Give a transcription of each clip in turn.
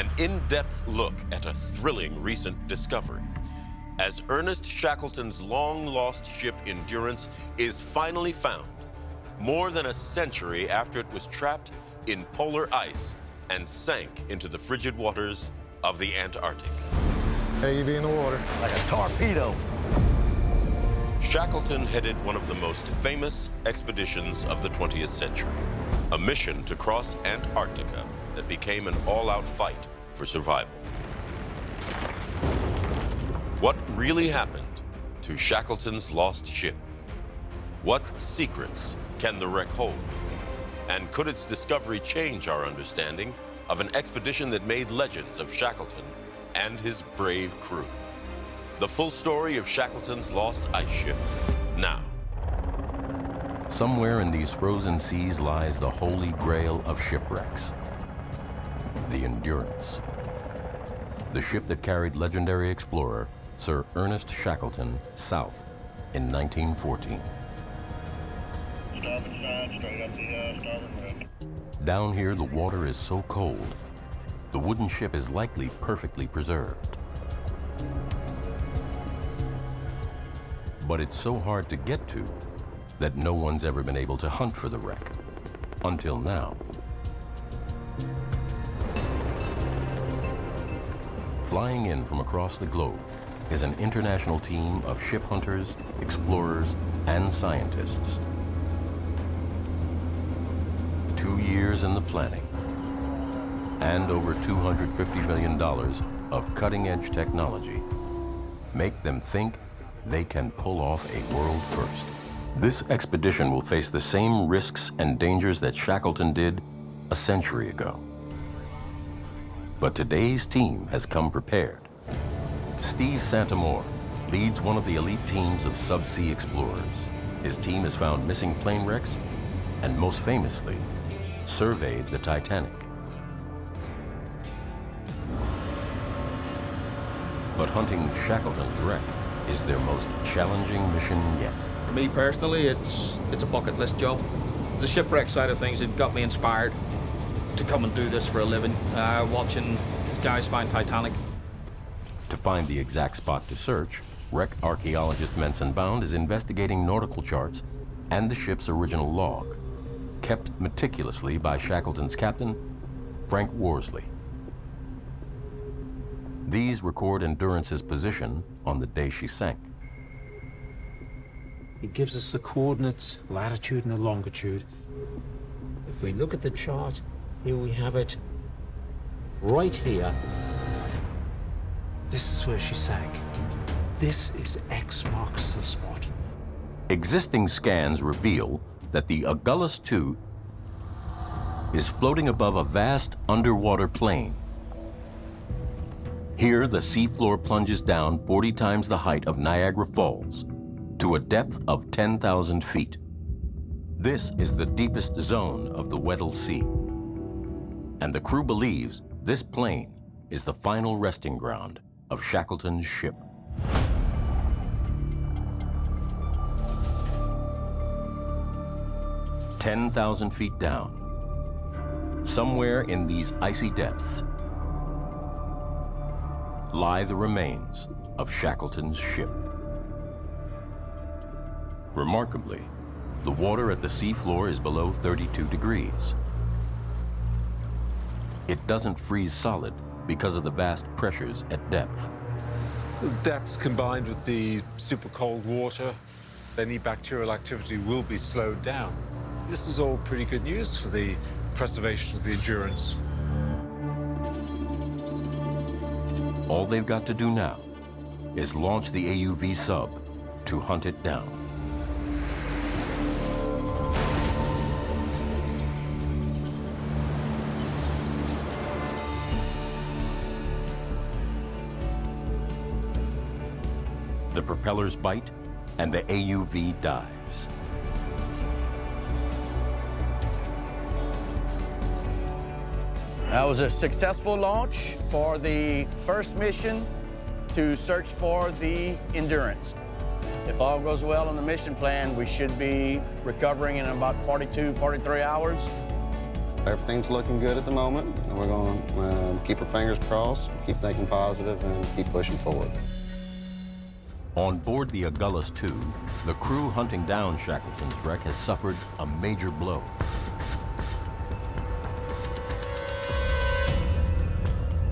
An in-depth look at a thrilling recent discovery. As Ernest Shackleton's long-lost ship Endurance is finally found, more than a century after it was trapped in polar ice and sank into the frigid waters of the Antarctic. AUV in the water. Like a torpedo. Shackleton headed one of the most famous expeditions of the 20th century, a mission to cross Antarctica that became an all-out fight for survival. What really happened to Shackleton's lost ship? What secrets can the wreck hold? And could its discovery change our understanding of an expedition that made legends of Shackleton and his brave crew? The full story of Shackleton's lost ice ship, now. Somewhere in these frozen seas lies the holy grail of shipwrecks, the Endurance. The ship that carried legendary explorer Sir Ernest Shackleton south in 1914. Starboard side, straight up the starboard rail. Down here, the water is so cold, the wooden ship is likely perfectly preserved. But it's so hard to get to that no one's ever been able to hunt for the wreck, until now. Flying in from across the globe is an international team of ship hunters, explorers, and scientists. 2 years in the planning, and over $250 million of cutting-edge technology make them think they can pull off a world first. This expedition will face the same risks and dangers that Shackleton did a century ago. But today's team has come prepared. Steve Santamore leads one of the elite teams of subsea explorers. His team has found missing plane wrecks and, most famously, surveyed the Titanic. But hunting Shackleton's wreck is their most challenging mission yet. For me personally, it's a bucket list job. The shipwreck side of things, it got me inspired to come and do this for a living, watching guys find Titanic. To find the exact spot to search, wreck archaeologist Menson Bound is investigating nautical charts and the ship's original log, kept meticulously by Shackleton's captain, Frank Worsley. These record Endurance's position on the day she sank. It gives us the coordinates, latitude and the longitude. If we look at the chart, here we have it. Right here, this is where she sank. This is X marks the spot. Existing scans reveal that the Agulhas II is floating above a vast underwater plain. Here, the seafloor plunges down 40 times the height of Niagara Falls to a depth of 10,000 feet. This is the deepest zone of the Weddell Sea. And the crew believes this plain is the final resting ground of Shackleton's ship. "10,000 feet down, somewhere in these icy depths, lie the remains of Shackleton's ship. Remarkably, the water at the seafloor is below 32 degrees. It doesn't freeze solid because of the vast pressures at depth. The depth combined with the super cold water, any bacterial activity will be slowed down. This is all pretty good news for the preservation of the Endurance. All they've got to do now is launch the AUV sub to hunt it down. The propellers bite and the AUV dives. That was a successful launch for the first mission to search for the Endurance. If all goes well on the mission plan, we should be recovering in about 42, 43 hours. Everything's looking good at the moment. We're going to keep our fingers crossed, keep thinking positive, and keep pushing forward. On board the Agulhas II, the crew hunting down Shackleton's wreck has suffered a major blow.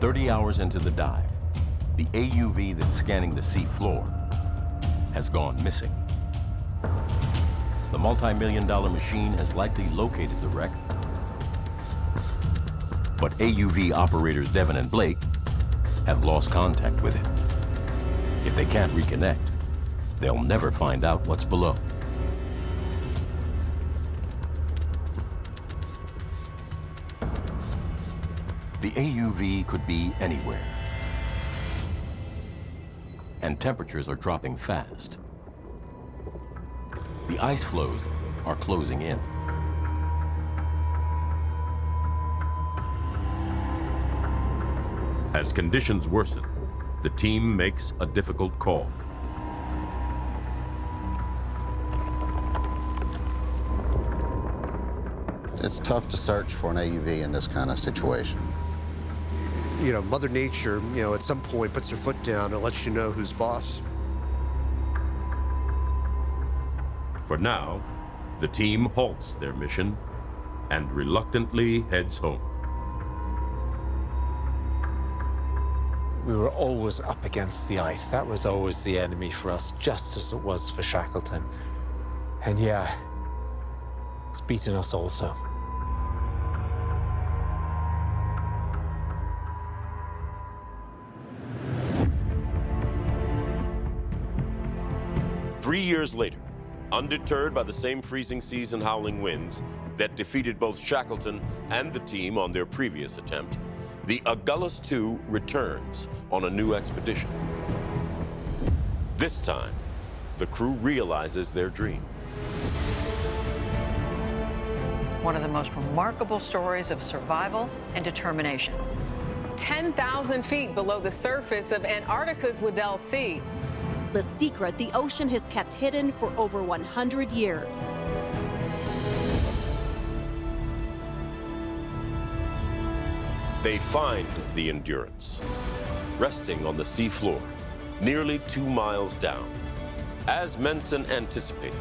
"30 hours into the dive, the AUV that's scanning the sea floor has gone missing. The multi-million-dollar machine has likely located the wreck, but AUV operators Devon and Blake have lost contact with it. If they can't reconnect, they'll never find out what's below. The AUV could be anywhere, and temperatures are dropping fast. The ice floes are closing in. As conditions worsen, the team makes a difficult call. It's tough to search for an AUV in this kind of situation. You know, Mother Nature, at some point puts her foot down and lets you know who's boss. For now, the team halts their mission and reluctantly heads home. We were always up against the ice. That was always the enemy for us, just as it was for Shackleton. And yeah, it's beaten us also. Three years later, undeterred by the same freezing seas and howling winds that defeated both Shackleton and the team on their previous attempt, the Agulhas II returns on a new expedition. This time, the crew realizes their dream. One of the most remarkable stories of survival and determination. 10,000 feet below the surface of Antarctica's Weddell Sea. The secret the ocean has kept hidden for over 100 years. They find the Endurance, resting on the seafloor, nearly 2 miles down. As Menson anticipated,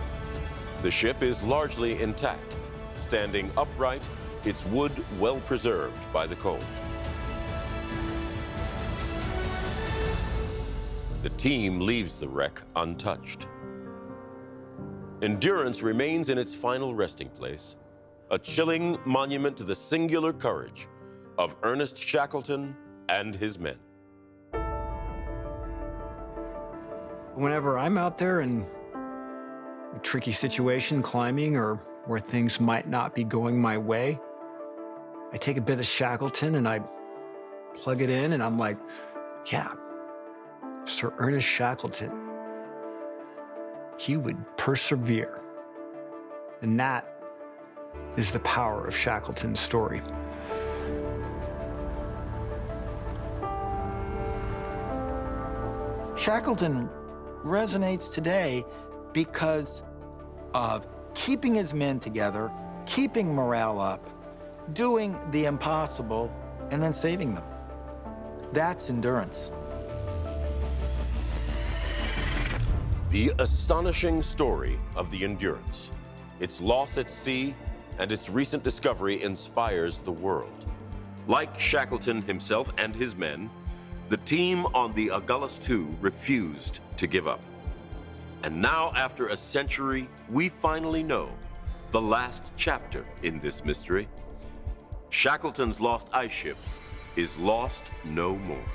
the ship is largely intact, standing upright, its wood well preserved by the cold. The team leaves the wreck untouched. Endurance remains in its final resting place, a chilling monument to the singular courage of Earnest Shackleton and his men. Whenever I'm out there in a tricky situation, climbing, or where things might not be going my way, I take a bit of Shackleton and I plug it in, and I'm like, yeah, Sir Ernest Shackleton, he would persevere. And that is the power of Shackleton's story. Shackleton resonates today because of keeping his men together, keeping morale up, doing the impossible, and then saving them. That's endurance. The astonishing story of the Endurance, its loss at sea, and its recent discovery inspires the world. Like Shackleton himself and his men, the team on the Agulhas II refused to give up. And now, after a century, we finally know the last chapter in this mystery. Shackleton's lost ice ship is lost no more.